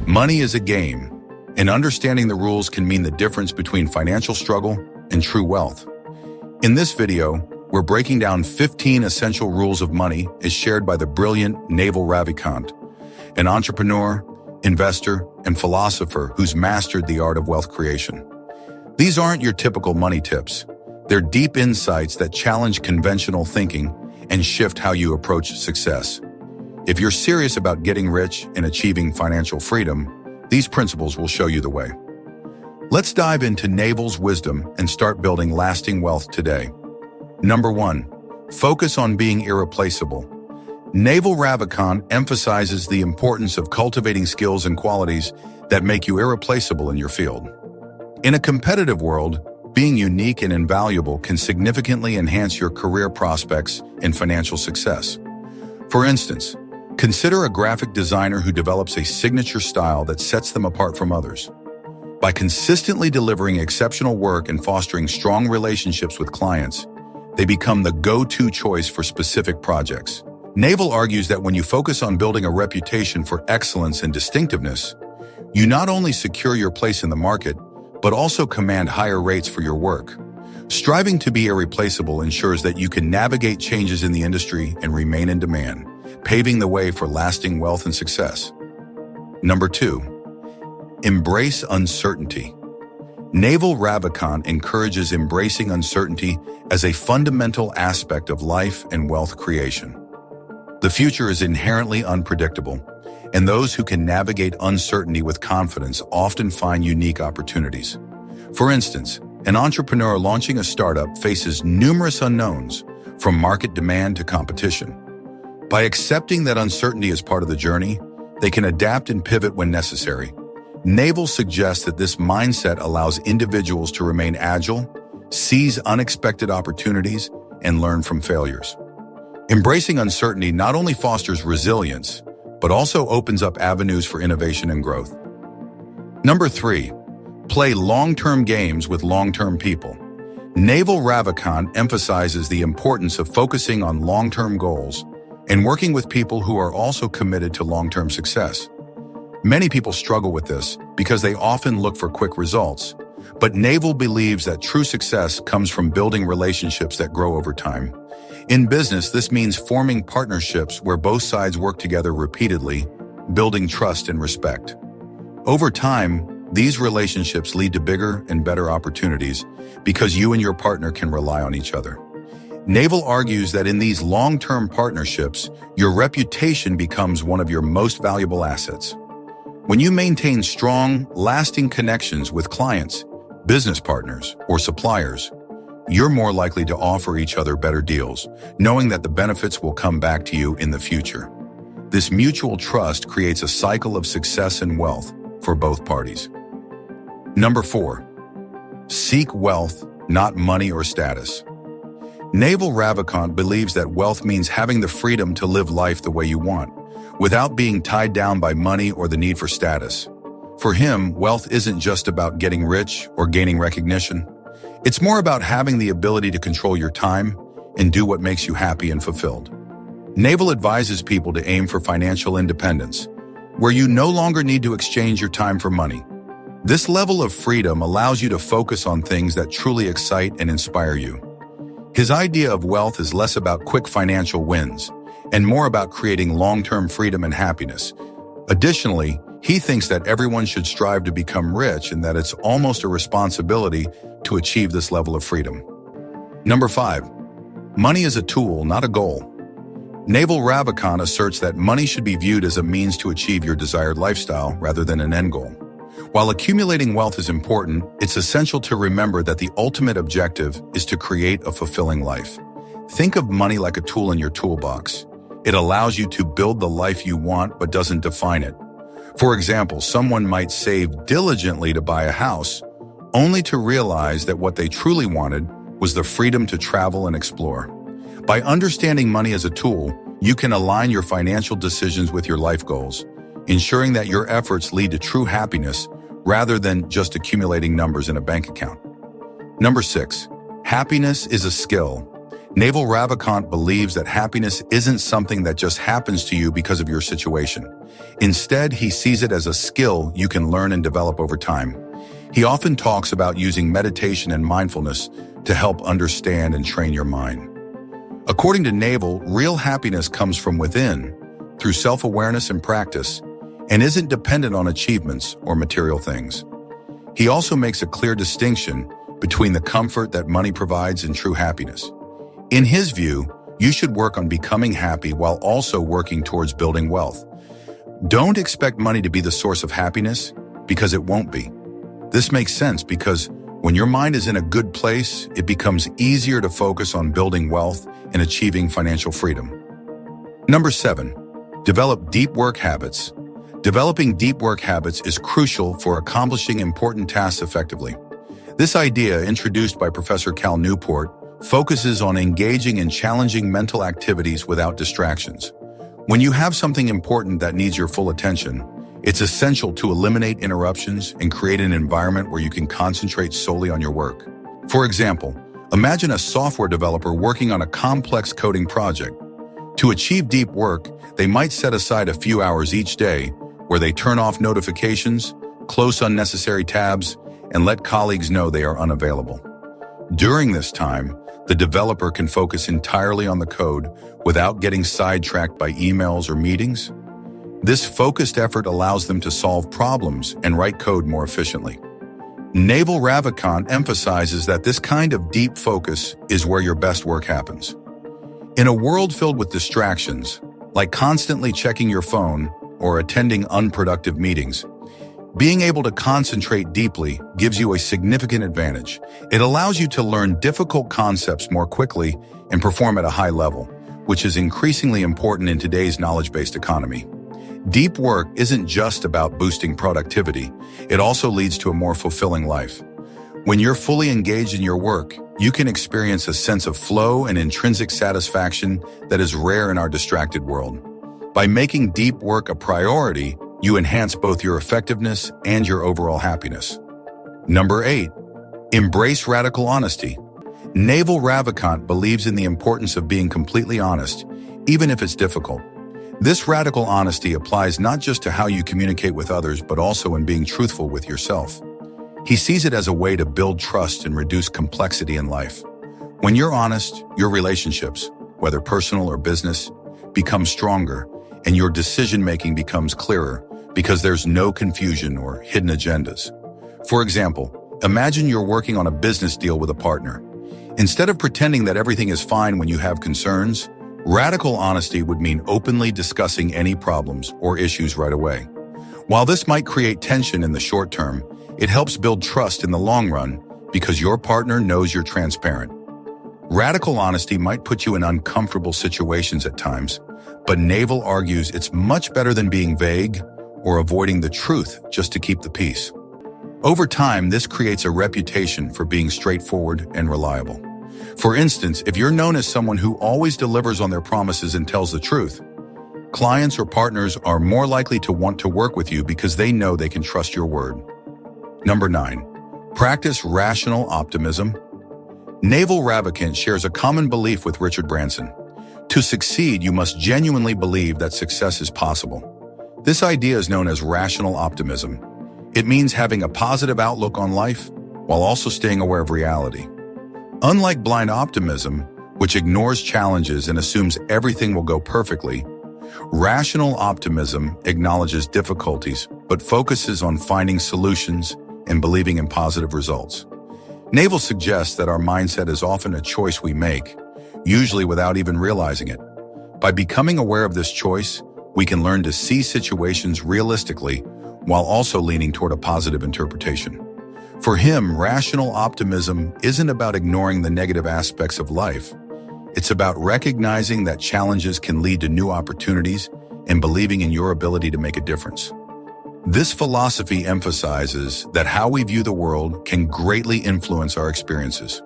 Money is a game, and understanding the rules can mean the difference between financial struggle and true wealth. In this video, we're breaking down 15 essential rules of money as shared by the brilliant Naval Ravikant, an entrepreneur, investor, and philosopher who's mastered the art of wealth creation. These aren't your typical money tips. They're deep insights that challenge conventional thinking and shift how you approach success. If you're serious about getting rich and achieving financial freedom, these principles will show you the way. Let's dive into Naval's wisdom and start building lasting wealth today. Number 1, focus on being irreplaceable. Naval Ravikant emphasizes the importance of cultivating skills and qualities that make you irreplaceable in your field. In a competitive world, being unique and invaluable can significantly enhance your career prospects and financial success. For instance, consider a graphic designer who develops a signature style that sets them apart from others. By consistently delivering exceptional work and fostering strong relationships with clients, they become the go-to choice for specific projects. Naval argues that when you focus on building a reputation for excellence and distinctiveness, you not only secure your place in the market, but also command higher rates for your work. Striving to be irreplaceable ensures that you can navigate changes in the industry and remain in demand, paving the way for lasting wealth and success. Number 2, embrace uncertainty. Naval Ravikant encourages embracing uncertainty as a fundamental aspect of life and wealth creation. The future is inherently unpredictable, and those who can navigate uncertainty with confidence often find unique opportunities. For instance, an entrepreneur launching a startup faces numerous unknowns, from market demand to competition. By accepting that uncertainty is part of the journey, they can adapt and pivot when necessary. Naval suggests that this mindset allows individuals to remain agile, seize unexpected opportunities, and learn from failures. Embracing uncertainty not only fosters resilience, but also opens up avenues for innovation and growth. Number 3, play long-term games with long-term people. Naval Ravikant emphasizes the importance of focusing on long-term goals and working with people who are also committed to long-term success. Many people struggle with this because they often look for quick results, but Naval believes that true success comes from building relationships that grow over time. In business, this means forming partnerships where both sides work together repeatedly, building trust and respect. Over time, these relationships lead to bigger and better opportunities because you and your partner can rely on each other. Naval argues that in these long-term partnerships, your reputation becomes one of your most valuable assets. When you maintain strong, lasting connections with clients, business partners, or suppliers, you're more likely to offer each other better deals, knowing that the benefits will come back to you in the future. This mutual trust creates a cycle of success and wealth for both parties. Number 4, seek wealth, not money or status. Naval Ravikant believes that wealth means having the freedom to live life the way you want, without being tied down by money or the need for status. For him, wealth isn't just about getting rich or gaining recognition. It's more about having the ability to control your time and do what makes you happy and fulfilled. Naval advises people to aim for financial independence, where you no longer need to exchange your time for money. This level of freedom allows you to focus on things that truly excite and inspire you. His idea of wealth is less about quick financial wins and more about creating long-term freedom and happiness. Additionally, he thinks that everyone should strive to become rich and that it's almost a responsibility to achieve this level of freedom. Number 5, money is a tool, not a goal. Naval Ravikant asserts that money should be viewed as a means to achieve your desired lifestyle rather than an end goal. While accumulating wealth is important, it's essential to remember that the ultimate objective is to create a fulfilling life. Think of money like a tool in your toolbox. It allows you to build the life you want but doesn't define it. For example, someone might save diligently to buy a house, only to realize that what they truly wanted was the freedom to travel and explore. By understanding money as a tool, you can align your financial decisions with your life goals, ensuring that your efforts lead to true happiness rather than just accumulating numbers in a bank account. Number 6, happiness is a skill. Naval Ravikant believes that happiness isn't something that just happens to you because of your situation. Instead, he sees it as a skill you can learn and develop over time. He often talks about using meditation and mindfulness to help understand and train your mind. According to Naval, real happiness comes from within, through self-awareness and practice, and isn't dependent on achievements or material things. He also makes a clear distinction between the comfort that money provides and true happiness. In his view, you should work on becoming happy while also working towards building wealth. Don't expect money to be the source of happiness, because it won't be. This makes sense because when your mind is in a good place, it becomes easier to focus on building wealth and achieving financial freedom. Number 7, develop deep work habits. Developing deep work habits is crucial for accomplishing important tasks effectively. This idea, introduced by Professor Cal Newport, focuses on engaging in challenging mental activities without distractions. When you have something important that needs your full attention, it's essential to eliminate interruptions and create an environment where you can concentrate solely on your work. For example, imagine a software developer working on a complex coding project. To achieve deep work, they might set aside a few hours each day where they turn off notifications, close unnecessary tabs, and let colleagues know they are unavailable. During this time, the developer can focus entirely on the code without getting sidetracked by emails or meetings. This focused effort allows them to solve problems and write code more efficiently. Naval Ravikant emphasizes that this kind of deep focus is where your best work happens. In a world filled with distractions, like constantly checking your phone or attending unproductive meetings, being able to concentrate deeply gives you a significant advantage. It allows you to learn difficult concepts more quickly and perform at a high level, which is increasingly important in today's knowledge-based economy. Deep work isn't just about boosting productivity, it also leads to a more fulfilling life. When you're fully engaged in your work, you can experience a sense of flow and intrinsic satisfaction that is rare in our distracted world. By making deep work a priority, you enhance both your effectiveness and your overall happiness. Number 8, embrace radical honesty. Naval Ravikant believes in the importance of being completely honest, even if it's difficult. This radical honesty applies not just to how you communicate with others, but also in being truthful with yourself. He sees it as a way to build trust and reduce complexity in life. When you're honest, your relationships, whether personal or business, become stronger, and your decision-making becomes clearer because there's no confusion or hidden agendas. For example, imagine you're working on a business deal with a partner. Instead of pretending that everything is fine when you have concerns, radical honesty would mean openly discussing any problems or issues right away. While this might create tension in the short term, it helps build trust in the long run because your partner knows you're transparent. Radical honesty might put you in uncomfortable situations at times, but Naval argues it's much better than being vague or avoiding the truth just to keep the peace. Over time, this creates a reputation for being straightforward and reliable. For instance, if you're known as someone who always delivers on their promises and tells the truth, clients or partners are more likely to want to work with you because they know they can trust your word. Number 9, practice rational optimism. Naval Ravikant shares a common belief with Richard Branson. To succeed, you must genuinely believe that success is possible. This idea is known as rational optimism. It means having a positive outlook on life while also staying aware of reality. Unlike blind optimism, which ignores challenges and assumes everything will go perfectly, rational optimism acknowledges difficulties but focuses on finding solutions and believing in positive results. Naval suggests that our mindset is often a choice we make, usually without even realizing it. By becoming aware of this choice, we can learn to see situations realistically while also leaning toward a positive interpretation. For him, rational optimism isn't about ignoring the negative aspects of life. It's about recognizing that challenges can lead to new opportunities and believing in your ability to make a difference. This philosophy emphasizes that how we view the world can greatly influence our experiences.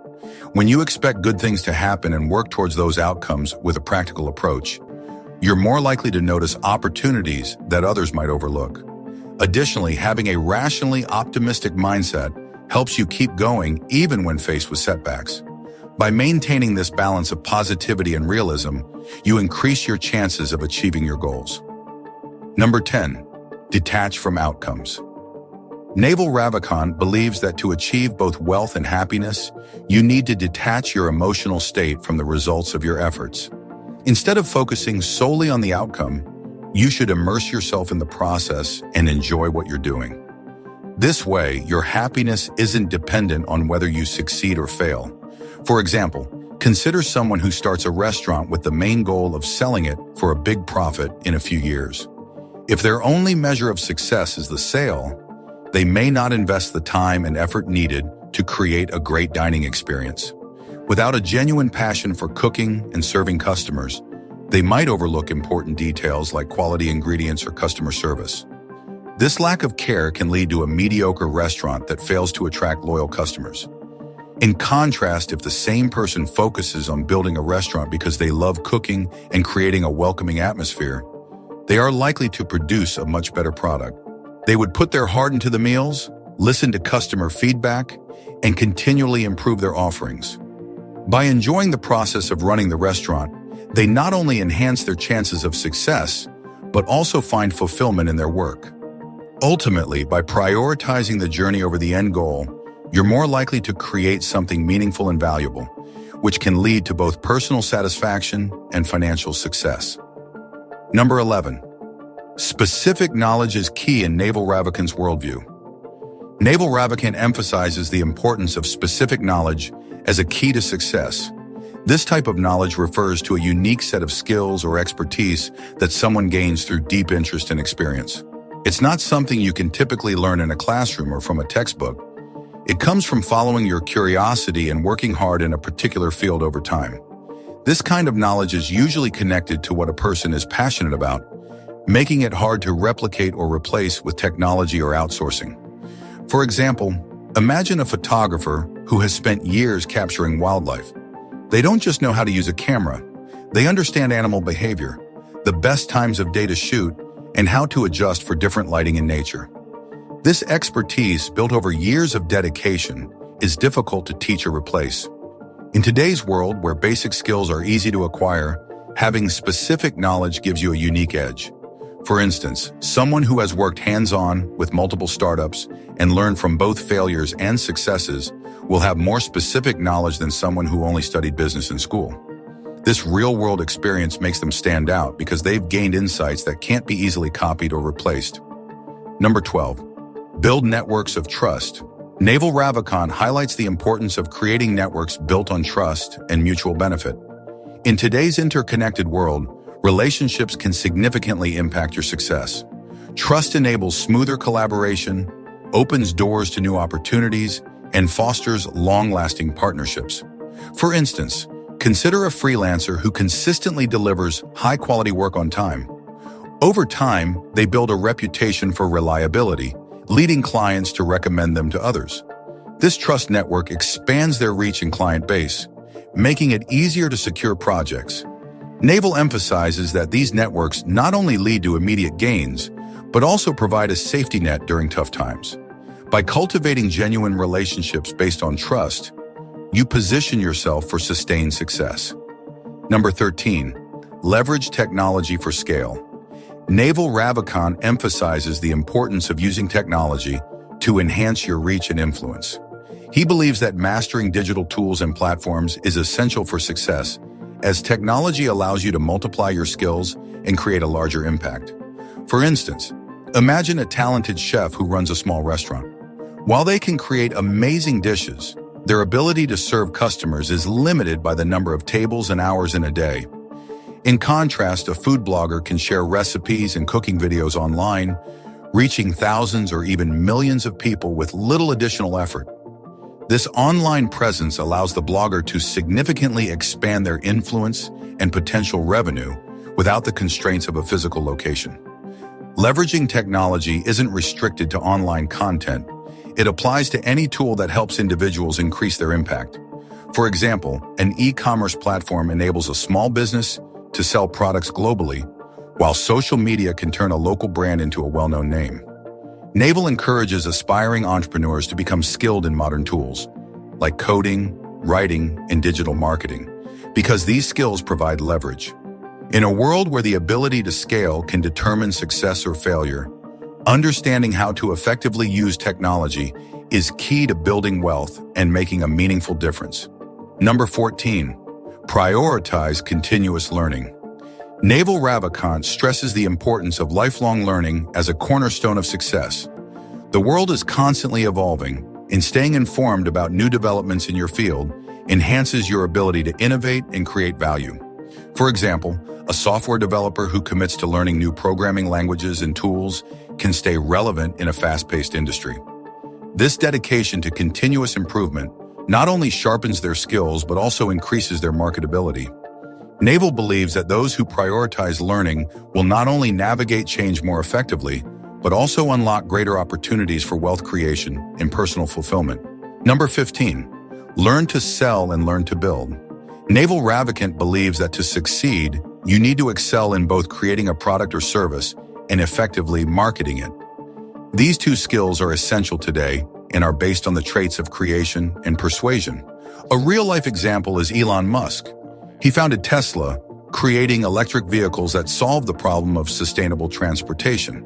When you expect good things to happen and work towards those outcomes with a practical approach, you're more likely to notice opportunities that others might overlook. Additionally, having a rationally optimistic mindset helps you keep going even when faced with setbacks. By maintaining this balance of positivity and realism, you increase your chances of achieving your goals. Number 10. Detach from outcomes. Naval Ravikant believes that to achieve both wealth and happiness, you need to detach your emotional state from the results of your efforts. Instead of focusing solely on the outcome, you should immerse yourself in the process and enjoy what you're doing. This way, your happiness isn't dependent on whether you succeed or fail. For example, consider someone who starts a restaurant with the main goal of selling it for a big profit in a few years. If their only measure of success is the sale, they may not invest the time and effort needed to create a great dining experience. Without a genuine passion for cooking and serving customers, they might overlook important details like quality ingredients or customer service. This lack of care can lead to a mediocre restaurant that fails to attract loyal customers. In contrast, if the same person focuses on building a restaurant because they love cooking and creating a welcoming atmosphere, they are likely to produce a much better product. They would put their heart into the meals, listen to customer feedback, and continually improve their offerings. By enjoying the process of running the restaurant, they not only enhance their chances of success, but also find fulfillment in their work. Ultimately, by prioritizing the journey over the end goal, you're more likely to create something meaningful and valuable, which can lead to both personal satisfaction and financial success. Number 11. Specific knowledge is key in Naval Ravikant's worldview. Naval Ravikant emphasizes the importance of specific knowledge as a key to success. This type of knowledge refers to a unique set of skills or expertise that someone gains through deep interest and experience. It's not something you can typically learn in a classroom or from a textbook. It comes from following your curiosity and working hard in a particular field over time. This kind of knowledge is usually connected to what a person is passionate about, making it hard to replicate or replace with technology or outsourcing. For example, imagine a photographer who has spent years capturing wildlife. They don't just know how to use a camera. They understand animal behavior, the best times of day to shoot, and how to adjust for different lighting in nature. This expertise, built over years of dedication, is difficult to teach or replace. In today's world, where basic skills are easy to acquire, having specific knowledge gives you a unique edge. For instance, someone who has worked hands-on with multiple startups and learned from both failures and successes will have more specific knowledge than someone who only studied business in school. This real-world experience makes them stand out because they've gained insights that can't be easily copied or replaced. Number 12. Build networks of trust. Naval Ravikant highlights the importance of creating networks built on trust and mutual benefit. In today's interconnected world, relationships can significantly impact your success. Trust enables smoother collaboration, opens doors to new opportunities, and fosters long-lasting partnerships. For instance, consider a freelancer who consistently delivers high-quality work on time. Over time, they build a reputation for reliability, leading clients to recommend them to others. This trust network expands their reach and client base, making it easier to secure projects. Naval emphasizes that these networks not only lead to immediate gains, but also provide a safety net during tough times. By cultivating genuine relationships based on trust, you position yourself for sustained success. Number 13. Leverage technology for scale. Naval Ravikant emphasizes the importance of using technology to enhance your reach and influence. He believes that mastering digital tools and platforms is essential for success, as technology allows you to multiply your skills and create a larger impact. For instance, imagine a talented chef who runs a small restaurant. While they can create amazing dishes, their ability to serve customers is limited by the number of tables and hours in a day. In contrast, a food blogger can share recipes and cooking videos online, reaching thousands or even millions of people with little additional effort. This online presence allows the blogger to significantly expand their influence and potential revenue without the constraints of a physical location. Leveraging technology isn't restricted to online content. It applies to any tool that helps individuals increase their impact. For example, an e-commerce platform enables a small business to sell products globally, while social media can turn a local brand into a well-known name. Naval encourages aspiring entrepreneurs to become skilled in modern tools, like coding, writing, and digital marketing, because these skills provide leverage. In a world where the ability to scale can determine success or failure, understanding how to effectively use technology is key to building wealth and making a meaningful difference. Number 14, prioritize continuous learning. Naval Ravikant stresses the importance of lifelong learning as a cornerstone of success. The world is constantly evolving, and staying informed about new developments in your field enhances your ability to innovate and create value. For example, a software developer who commits to learning new programming languages and tools can stay relevant in a fast-paced industry. This dedication to continuous improvement not only sharpens their skills but also increases their marketability. Naval believes that those who prioritize learning will not only navigate change more effectively, but also unlock greater opportunities for wealth creation and personal fulfillment. Number 15, learn to sell and learn to build. Naval Ravikant believes that to succeed, you need to excel in both creating a product or service and effectively marketing it. These two skills are essential today and are based on the traits of creation and persuasion. A real-life example is Elon Musk. He founded Tesla, creating electric vehicles that solved the problem of sustainable transportation.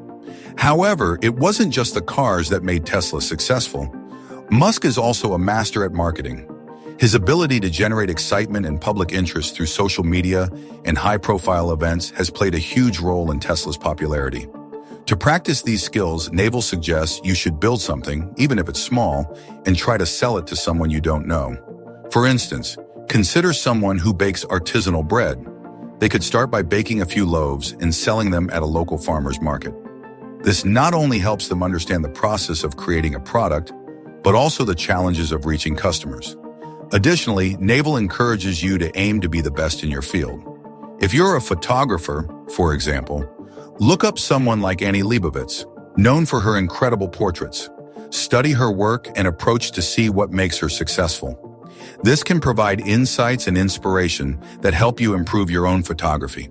However, it wasn't just the cars that made Tesla successful. Musk is also a master at marketing. His ability to generate excitement and public interest through social media and high-profile events has played a huge role in Tesla's popularity. To practice these skills, Naval suggests you should build something, even if it's small, and try to sell it to someone you don't know. For instance, consider someone who bakes artisanal bread. They could start by baking a few loaves and selling them at a local farmer's market. This not only helps them understand the process of creating a product, but also the challenges of reaching customers. Additionally, Naval encourages you to aim to be the best in your field. If you're a photographer, for example, look up someone like Annie Leibovitz, known for her incredible portraits. Study her work and approach to see what makes her successful. This can provide insights and inspiration that help you improve your own photography.